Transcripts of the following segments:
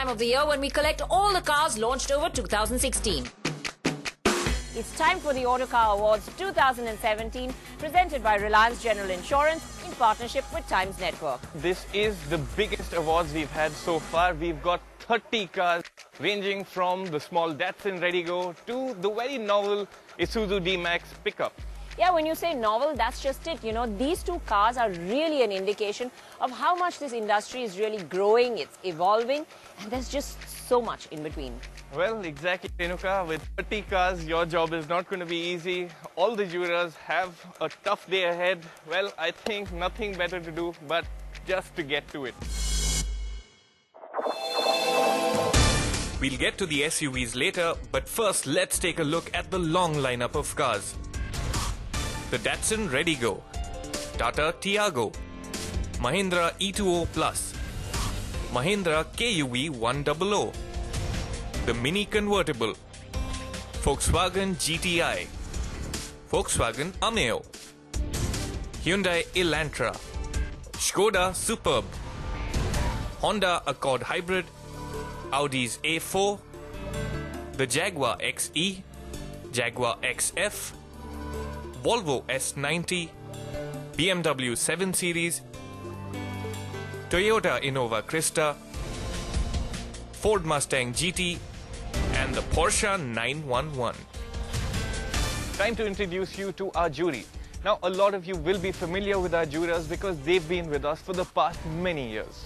time of the year when we collect all the cars launched over 2016. It's time for the Autocar Awards 2017, presented by Reliance General Insurance in partnership with Times Network. This is the biggest awards we've had so far. We've got 30 cars ranging from the small Datsun Redigo to the very novel Isuzu D-Max pickup. Yeah, when you say novel, that's just it. You know, these two cars are really an indication of how much this industry is really growing, it's evolving, and there's just so much in between. Well, exactly, Renuka. With 30 cars, your job is not going to be easy. All the jurors have a tough day ahead. Well, I think nothing better to do but just to get to it. We'll get to the SUVs later, but first let's take a look at the long lineup of cars. The Datsun Redigo, Tata Tiago, Mahindra E2O Plus, Mahindra KUV 100, the Mini Convertible, Volkswagen GTI, Volkswagen Ameo, Hyundai Elantra, Skoda Superb, Honda Accord Hybrid, Audi's A4, the Jaguar XE, Jaguar XF, Volvo S90, BMW 7 Series, Toyota Innova Crista, Ford Mustang GT, and the Porsche 911. Time to introduce you to our jury. Now, a lot of you will be familiar with our jurors because they've been with us for the past many years.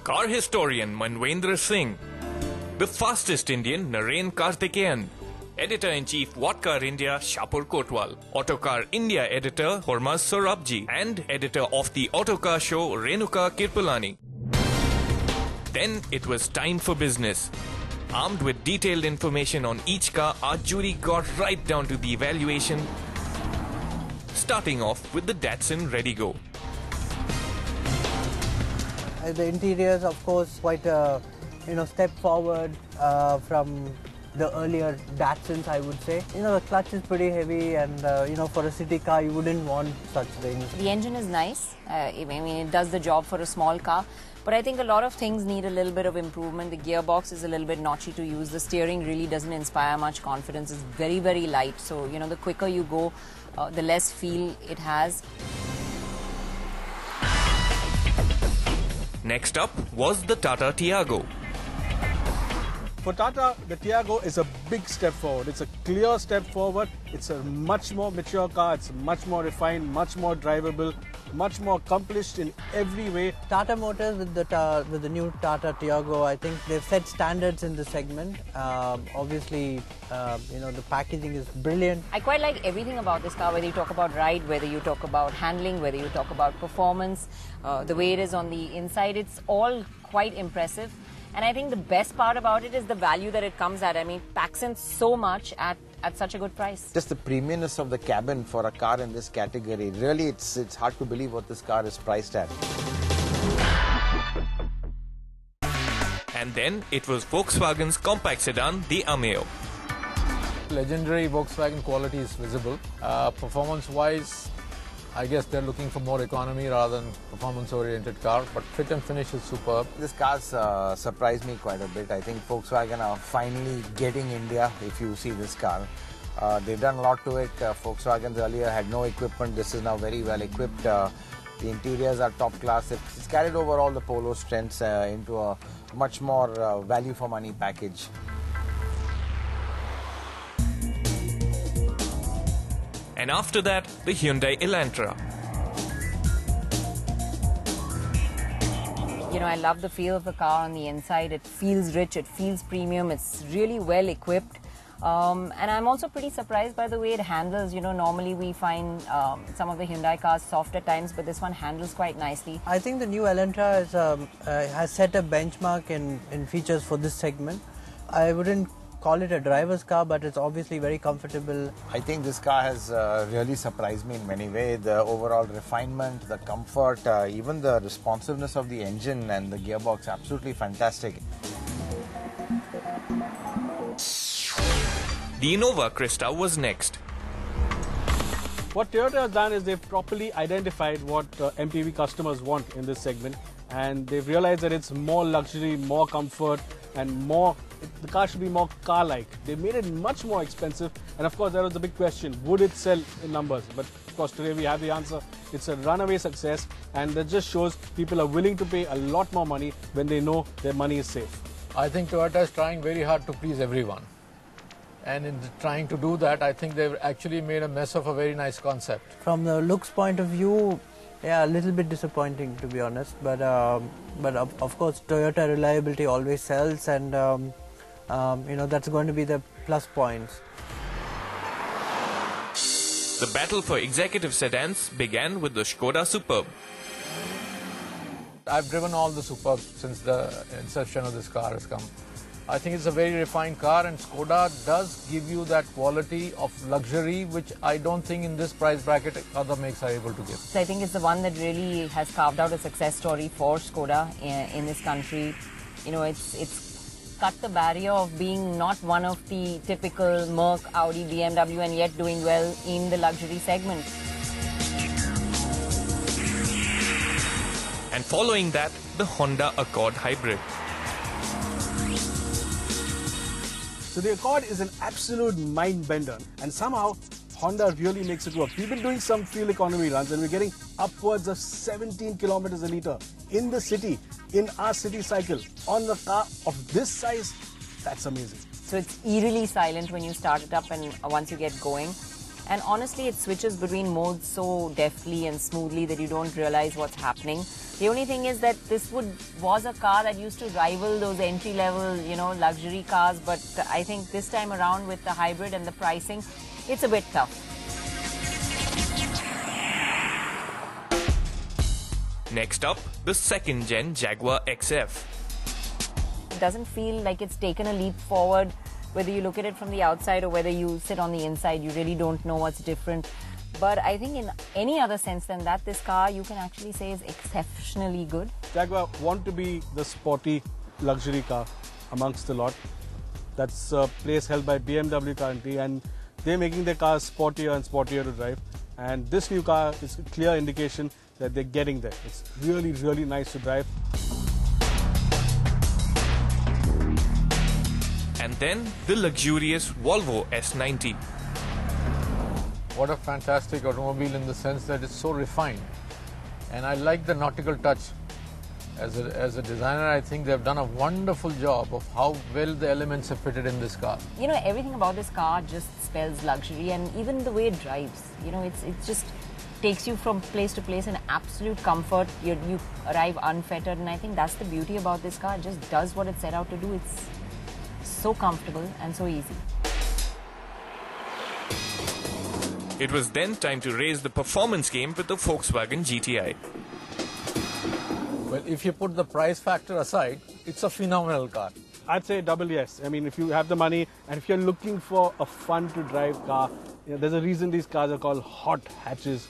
Car historian Manvendra Singh, the fastest Indian Naren Karthikeyan, Editor-in-Chief Autocar India Shapur Kotwal, Autocar India Editor Hormaz Sorabji, and Editor of the Autocar Show Renuka Kirpalani. Then it was time for business. Armed with detailed information on each car, our jury got right down to the evaluation, starting off with the Datsun Redigo. The interiors, of course, quite a step forward from the earlier Datsuns, I would say. The clutch is pretty heavy, and for a city car, you wouldn't want such things. The engine is nice. I mean, it does the job for a small car. But I think a lot of things need a little bit of improvement. The gearbox is a little bit notchy to use. The steering really doesn't inspire much confidence. It's very, very light. So, the quicker you go, the less feel it has. Next up was the Tata Tiago. For Tata, the Tiago is a big step forward. It's a clear step forward. It's a much more mature car. It's much more refined, much more drivable, much more accomplished in every way. Tata Motors with the new Tata Tiago, I think they've set standards in the segment. Obviously, the packaging is brilliant. I quite like everything about this car, whether you talk about ride, whether you talk about handling, whether you talk about performance, the way it is on the inside. It's all quite impressive. And I think the best part about it is the value that it comes at. I mean, packs in so much at such a good price. Just the premiumness of the cabin for a car in this category. Really, it's hard to believe what this car is priced at. And then it was Volkswagen's compact sedan, the Ameo. Legendary Volkswagen quality is visible. Performance-wise, I guess they're looking for more economy rather than performance-oriented car, but fit and finish is superb. This car's surprised me quite a bit. I think Volkswagen are finally getting India, if you see this car. They've done a lot to it. Volkswagen earlier had no equipment. This is now very well equipped. The interiors are top class. It's carried over all the Polo strengths into a much more value-for-money package. And after that, the Hyundai Elantra. I love the feel of the car on the inside. It feels rich, it feels premium, it's really well equipped. And I'm also pretty surprised by the way it handles. Normally we find some of the Hyundai cars soft at times, but this one handles quite nicely. I think the new Elantra has set a benchmark in features for this segment. I wouldn't call it a driver's car, but it's obviously very comfortable. I think this car has really surprised me in many ways. The overall refinement, the comfort, even the responsiveness of the engine and the gearbox, absolutely fantastic. The Innova Crista was next. What Toyota has done is they've properly identified what MPV customers want in this segment, and they've realized that it's more luxury, more comfort, and the car should be more car-like. They made it much more expensive, and of course that was the big question, would it sell in numbers? But of course today we have the answer. It's a runaway success, and that just shows people are willing to pay a lot more money when they know their money is safe. I think Toyota is trying very hard to please everyone. And in trying to do that, I think they've actually made a mess of a very nice concept. From the looks point of view, yeah, a little bit disappointing to be honest. But of course, Toyota reliability always sells, and that's going to be the plus points. The battle for executive sedans began with the Skoda Superb. I've driven all the Superbs since the inception of this car has come. I think it's a very refined car, and Skoda does give you that quality of luxury which I don't think in this price bracket other makes are able to give. So I think it's the one that really has carved out a success story for Skoda in this country. It's cut the barrier of being not one of the typical Merc, Audi, BMW, and yet doing well in the luxury segment. And following that, the Honda Accord Hybrid. So the Accord is an absolute mind bender, and somehow Honda really makes it work. We've been doing some fuel economy runs, and we're getting upwards of 17 kilometers a litre in the city, in our city cycle, on the car of this size. That's amazing. So it's eerily silent when you start it up and once you get going. And honestly, it switches between modes so deftly and smoothly that you don't realize what's happening. The only thing is that this was a car that used to rival those entry-level, luxury cars. But I think this time around with the hybrid and the pricing, it's a bit tough. Next up, the second-gen Jaguar XF. It doesn't feel like it's taken a leap forward. Whether you look at it from the outside or whether you sit on the inside, you really don't know what's different. But I think in any other sense than that, this car you can actually say is exceptionally good. Jaguar want to be the sporty luxury car amongst the lot. That's a place held by BMW currently, and they're making their cars sportier and sportier to drive. And this new car is a clear indication that they're getting there. It's really, really nice to drive. And then the luxurious Volvo S90. What a fantastic automobile in the sense that it's so refined. And I like the nautical touch. As a designer, I think they've done a wonderful job of how well the elements are fitted in this car. Everything about this car just spells luxury, and even the way it drives. It just takes you from place to place in absolute comfort. You arrive unfettered, and I think that's the beauty about this car. It just does what it set out to do. It's so comfortable and so easy. It was then time to raise the performance game with the Volkswagen GTI. Well, if you put the price factor aside, it's a phenomenal car. I'd say double yes. I mean, if you have the money and if you're looking for a fun to drive car, there's a reason these cars are called hot hatches.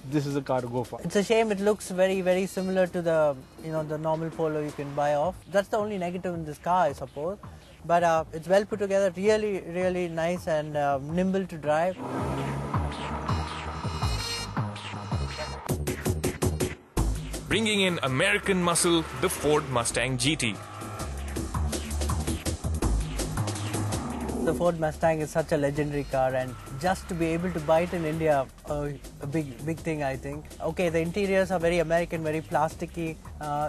This is a car to go for. It's a shame it looks very, very similar to the normal Polo you can buy off. That's the only negative in this car, I suppose. But it's well put together, really, really nice and nimble to drive. Bringing in American muscle, the Ford Mustang GT. The Ford Mustang is such a legendary car, and just to be able to buy it in India, a big thing, I think. Okay, the interiors are very American, very plasticky.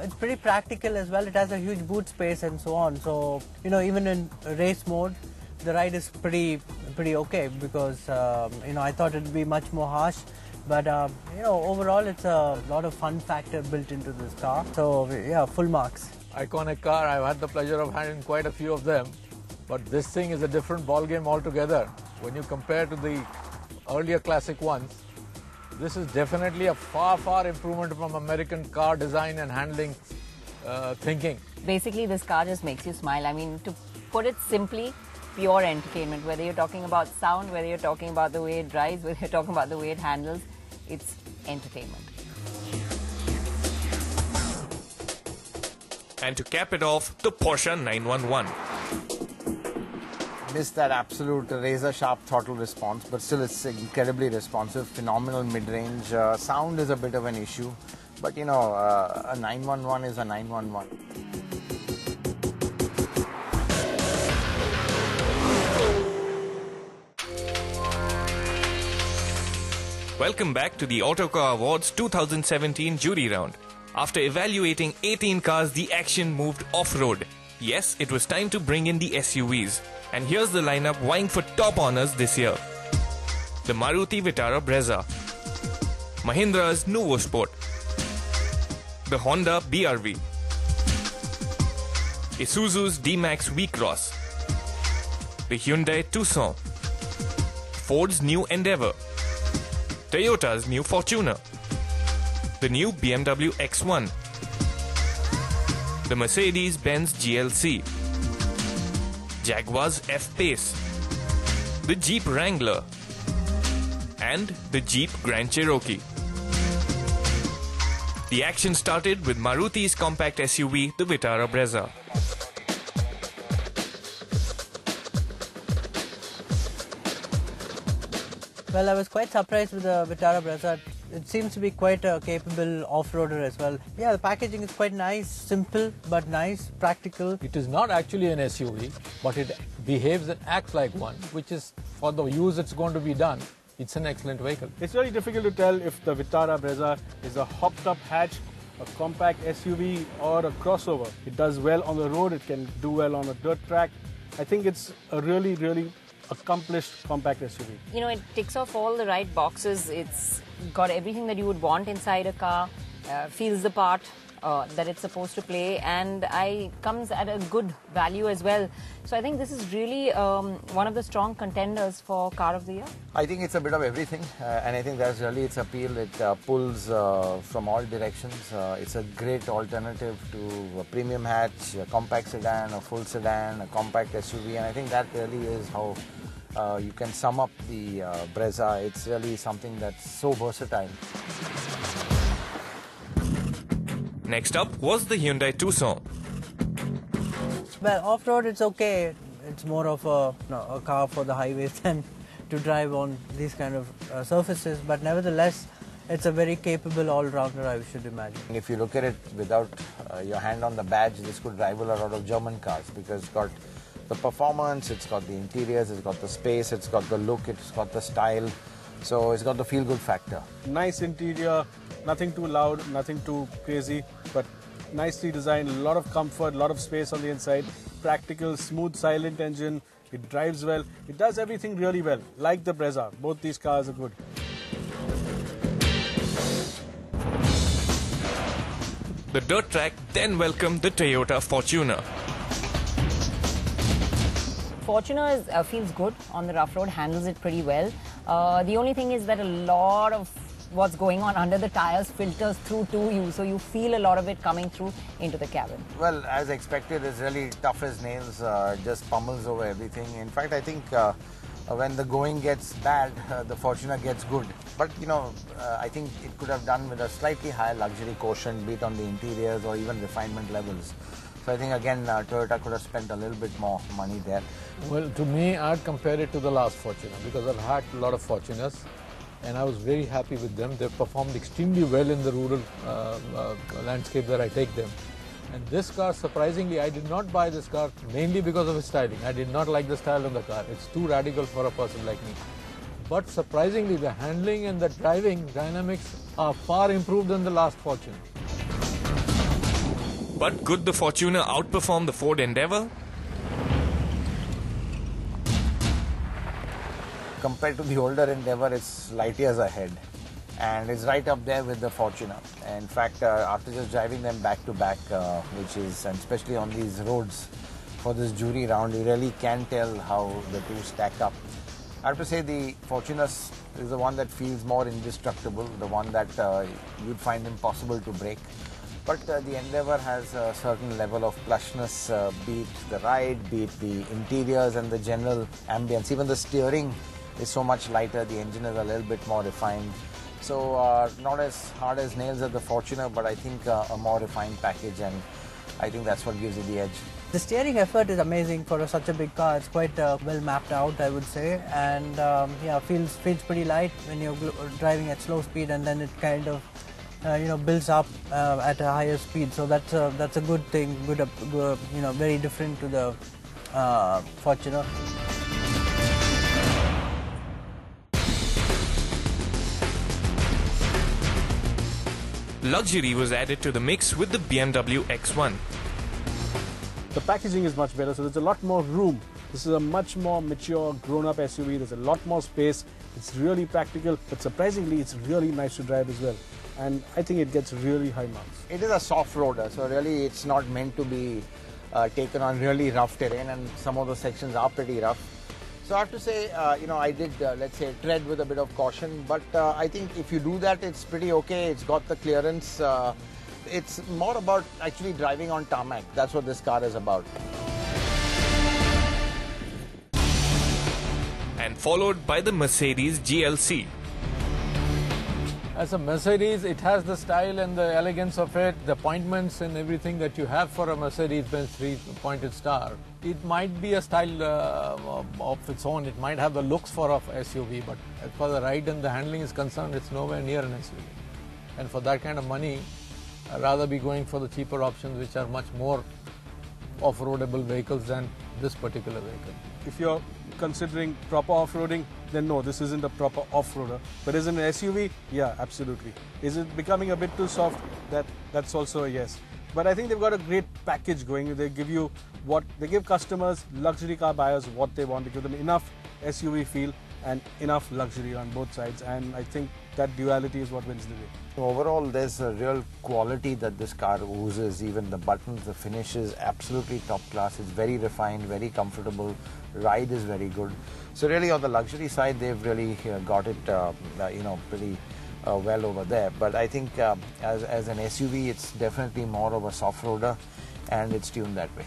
It's pretty practical as well. It has a huge boot space and so on. So, even in race mode, the ride is pretty okay because, I thought it would be much more harsh. But, overall, it's a lot of fun factor built into this car. So, yeah, full marks. Iconic car. I've had the pleasure of having quite a few of them. But this thing is a different ballgame altogether. When you compare to the earlier classic ones, this is definitely a far improvement from American car design and handling thinking. Basically, this car just makes you smile. I mean, to put it simply, pure entertainment. Whether you're talking about sound, whether you're talking about the way it drives, whether you're talking about the way it handles, it's entertainment. And to cap it off, the Porsche 911. missed that absolute razor-sharp throttle response, but still it's incredibly responsive, phenomenal mid-range. Sound is a bit of an issue, but you know, a 911 is a 911. Welcome back to the Autocar Awards 2017 jury round. After evaluating 18 cars, the action moved off-road. Yes, it was time to bring in the SUVs. And here's the lineup vying for top honours this year. The Maruti Vitara Brezza, Mahindra's Nuvo Sport, the Honda BRV, Isuzu's D-Max V-Cross, the Hyundai Tucson, Ford's new Endeavour, Toyota's new Fortuner, the new BMW X1, the Mercedes-Benz GLC, Jaguar's F-Pace, the Jeep Wrangler, and the Jeep Grand Cherokee. The action started with Maruti's compact SUV, the Vitara Brezza. Well, I was quite surprised with the Vitara Brezza. It seems to be quite a capable off-roader as well. Yeah, the packaging is quite nice, simple but nice, practical. It is not actually an SUV, but it behaves and acts like one, which is for the use it's going to be done. It's an excellent vehicle. It's very difficult to tell if the Vitara Brezza is a hopped-up hatch, a compact SUV or a crossover. It does well on the road, it can do well on a dirt track. I think it's a really accomplished compact SUV. You know, it ticks off all the right boxes. It's got everything that you would want inside a car, feels the part that it's supposed to play, and comes at a good value as well. So I think this is really one of the strong contenders for Car of the Year. I think it's a bit of everything, and I think that's really its appeal. It pulls from all directions. It's a great alternative to a premium hatch, a compact sedan, a full sedan, a compact SUV, and I think that really is how you can sum up the Brezza. It's really something that's so versatile. Next up was the Hyundai Tucson. Well, off-road it's okay. It's more of a car for the highways than to drive on these kind of surfaces. But nevertheless, it's a very capable all-rounder, I should imagine. And if you look at it without your hand on the badge, this could rival a lot of German cars because it's got the performance, it's got the interiors, it's got the space, it's got the look, it's got the style. So it's got the feel-good factor. Nice interior, nothing too loud, nothing too crazy, but nicely designed, a lot of comfort, a lot of space on the inside, practical, smooth, silent engine, it drives well, it does everything really well, like the Brezza. Both these cars are good. The dirt track then welcomed the Toyota Fortuner. Fortuner feels good on the rough road, handles it pretty well. The only thing is that a lot of what's going on under the tires filters through to you, so you feel a lot of it coming through into the cabin. Well, as expected, it's really tough as nails, just pummels over everything. In fact, I think when the going gets bad, the Fortuner gets good. But, you know, I think it could have done with a slightly higher luxury quotient, be it on the interiors or even refinement levels. So I think, again, Toyota could have spent a little bit more money there. Well, to me, I'd compare it to the last Fortuner because I've had a lot of Fortuners and I was very happy with them. They performed extremely well in the rural landscape where I take them. And this car, surprisingly, I did not buy this car mainly because of its styling. I did not like the style of the car. It's too radical for a person like me. But surprisingly, the handling and the driving dynamics are far improved than the last Fortuner. But could the Fortuner outperform the Ford Endeavour? Compared to the older Endeavour, it's light years ahead. And it's right up there with the Fortuner. In fact, after just driving them back to back, which is, and especially on these roads for this jury round, you really can tell how the two stack up. I have to say the Fortuner is the one that feels more indestructible, the one that you'd find impossible to break. But the Endeavour has a certain level of plushness, be it the ride, be it the interiors and the general ambience. Even the steering is so much lighter, the engine is a little bit more refined. So not as hard as nails as the Fortuner, but I think a more refined package, and I think that's what gives it the edge. The steering effort is amazing for such a big car. It's quite well mapped out, I would say, and yeah, feels pretty light when you're driving at slow speed, and then it kind of builds up at a higher speed. So that's a good thing. Good, very different to the Fortuner. Luxury was added to the mix with the BMW X1. The packaging is much better, so there's a lot more room. This is a much more mature, grown-up SUV. There's a lot more space. It's really practical, but surprisingly, it's really nice to drive as well. And I think it gets really high marks. It is a soft-roader, so really it's not meant to be taken on really rough terrain, and some of the sections are pretty rough. So I have to say, I did, let's say, tread with a bit of caution, but I think if you do that, it's pretty okay. It's got the clearance. It's more about actually driving on tarmac. That's what this car is about. And followed by the Mercedes GLC. As a Mercedes, it has the style and the elegance of it, the appointments and everything that you have for a Mercedes-Benz three-pointed star. It might be a style of its own. It might have the looks for an SUV, but as far as the ride and the handling is concerned, it's nowhere near an SUV. And for that kind of money, I'd rather be going for the cheaper options, which are much more off-roadable vehicles than this particular vehicle. If you're considering proper off-roading, then no, this isn't a proper off-roader. But is it an SUV? Yeah, absolutely. Is it becoming a bit too soft? That's also a yes. But I think they've got a great package going. They give customers, luxury car buyers, what they want. They give them enough SUV feel and enough luxury on both sides. And I think that duality is what wins the day. Overall, there's a real quality that this car oozes. Even the buttons, the finish is absolutely top class. It's very refined, very comfortable. Ride is very good. So really on the luxury side, they've really got it, pretty well over there. But I think as an SUV, it's definitely more of a soft-roader, and it's tuned that way.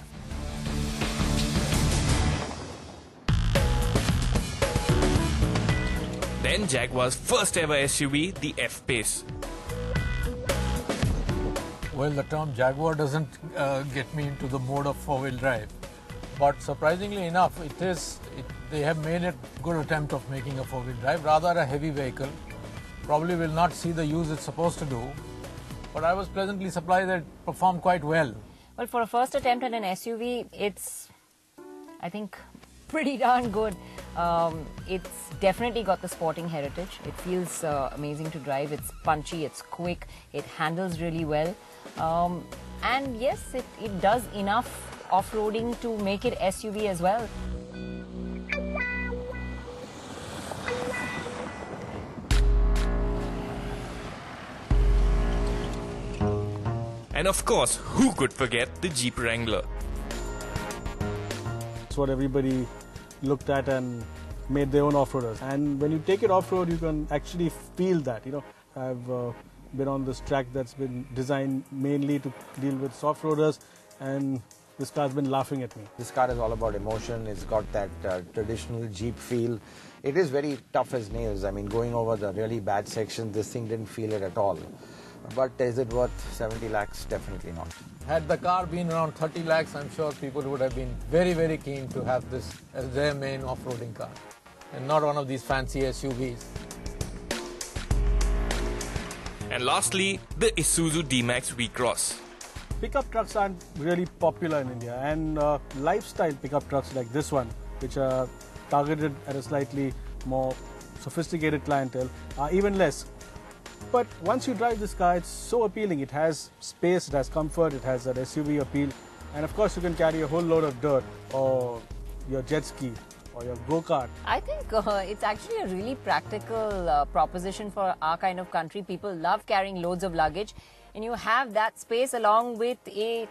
Then Jaguar's first ever SUV, the F-Pace. Well, the term Jaguar doesn't get me into the mode of four-wheel drive. But surprisingly enough, they have made a good attempt of making a four-wheel drive, rather a heavy vehicle. Probably will not see the use it's supposed to do. But I was pleasantly surprised that it performed quite well. Well, for a first attempt at an SUV, it's, I think, pretty darn good. It's definitely got the sporting heritage. It feels amazing to drive. It's punchy, it's quick, it handles really well. And yes, it does enough off-roading to make it SUV as well. And of course, who could forget the Jeep Wrangler? It's what everybody looked at and made their own off-roaders. And when you take it off-road, you can actually feel that. I've been on this track that's been designed mainly to deal with soft-roaders, and this car's been laughing at me. This car is all about emotion. It's got that traditional Jeep feel. It is very tough as nails. I mean, going over the really bad sections, this thing didn't feel it at all. But is it worth 70 lakhs? Definitely not. Had the car been around 30 lakhs, I'm sure people would have been very, very keen to have this as their main off-roading car, and not one of these fancy SUVs. And lastly, the Isuzu D-Max V-Cross. Pickup trucks aren't really popular in India, and lifestyle pickup trucks like this one, which are targeted at a slightly more sophisticated clientele, are even less. But once you drive this car, it's so appealing. It has space, it has comfort, it has that SUV appeal, and of course you can carry a whole load of dirt or your jet ski or your go-kart. I think it's actually a really practical proposition for our kind of country. People love carrying loads of luggage, and you have that space along with a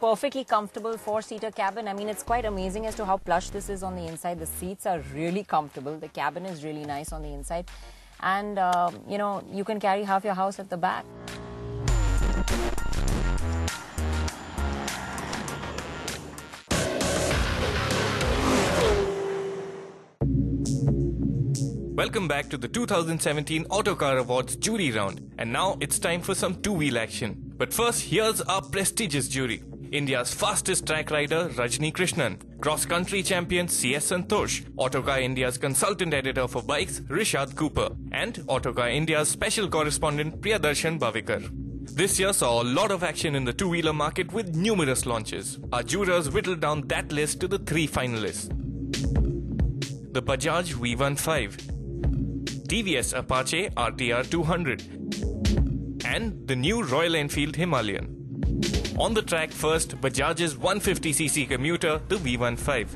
perfectly comfortable four-seater cabin. I mean, it's quite amazing as to how plush this is on the inside. The seats are really comfortable. The cabin is really nice on the inside. And, you can carry half your house at the back. Welcome back to the 2017 Autocar Awards jury round. And now it's time for some two-wheel action. But first, here's our prestigious jury. India's fastest track rider Rajni Krishnan, cross-country champion CS Santosh, Autocar India's consultant editor for bikes Rishad Cooper, and Autocar India's special correspondent Priyadarshan Bhavikar. This year saw a lot of action in the two-wheeler market with numerous launches. Our jurors whittled down that list to the 3 finalists. The Bajaj V15, TVS Apache RTR 200, and the new Royal Enfield Himalayan. On the track first, Bajaj's 150cc commuter, the V15.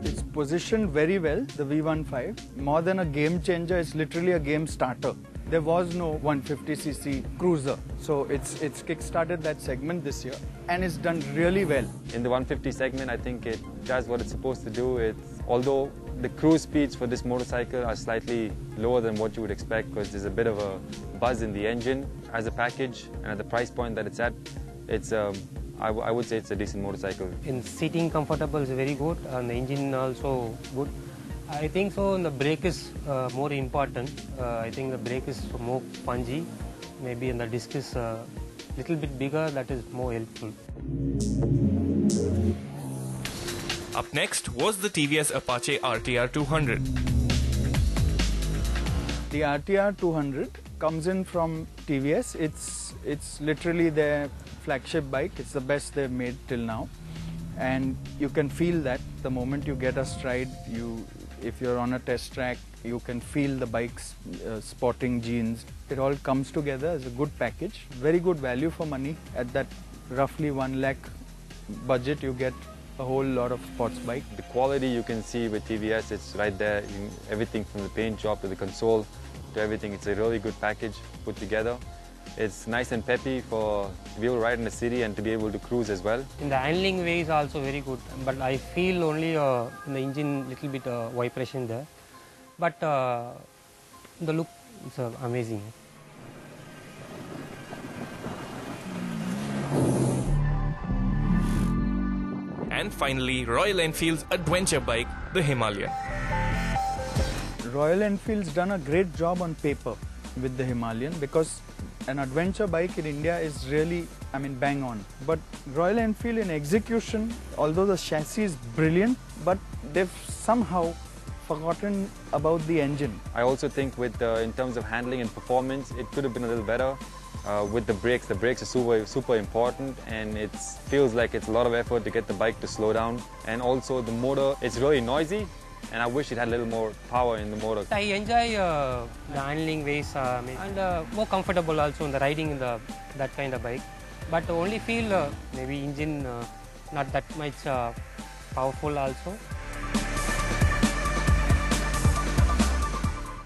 It's positioned very well, the V15. More than a game changer, it's literally a game starter. There was no 150cc cruiser, so it's kick-started that segment this year, and it's done really well. In the 150 segment, I think it does what it's supposed to do. Although the cruise speeds for this motorcycle are slightly lower than what you would expect, because there's a bit of a buzz in the engine as a package, and at the price point that it's at, it's I would say it's a decent motorcycle. In seating comfortable is very good, and the engine also good. I think so. The brake is more important. I think the brake is more spongy. Maybe the disc is little bit bigger. That is more helpful. Up next was the TVS Apache RTR 200. The RTR 200 comes in from TVS. It's literally their flagship bike. It's the best they've made till now, and you can feel that the moment you get a stride. If you're on a test track, you can feel the bike's sporting genes. It all comes together as a good package. Very good value for money. At that roughly 1 lakh budget, you get a whole lot of sports bike. The quality you can see with TVS, it's right there. Everything from the paint job to the console to everything. It's a really good package put together. It's nice and peppy to be able to ride in the city and to be able to cruise as well. In the handling way is also very good, but I feel only in the engine little bit vibration there. But the look is amazing. And finally, Royal Enfield's adventure bike, the Himalayan. Royal Enfield's done a great job on paper with the Himalayan, because an adventure bike in India is really, bang on. But Royal Enfield in execution, although the chassis is brilliant, but they've somehow forgotten about the engine. I also think in terms of handling and performance, it could have been a little better. With the brakes are super important, and it feels like it's a lot of effort to get the bike to slow down. And also the motor, it's really noisy, and I wish it had a little more power in the motor. I enjoy the handling ways and more comfortable also in the riding in that kind of bike. But only feel maybe engine not that much powerful also.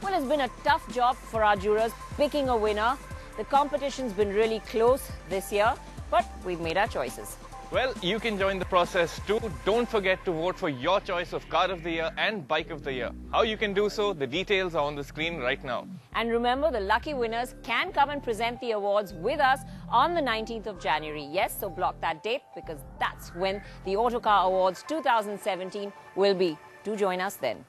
Well, it's been a tough job for our jurors picking a winner. The competition's been really close this year, but we've made our choices. Well, you can join the process too. Don't forget to vote for your choice of Car of the Year and Bike of the Year. How you can do so, the details are on the screen right now. And remember, the lucky winners can come and present the awards with us on the 19th of January. Yes, so block that date, because that's when the Autocar Awards 2017 will be. Do join us then.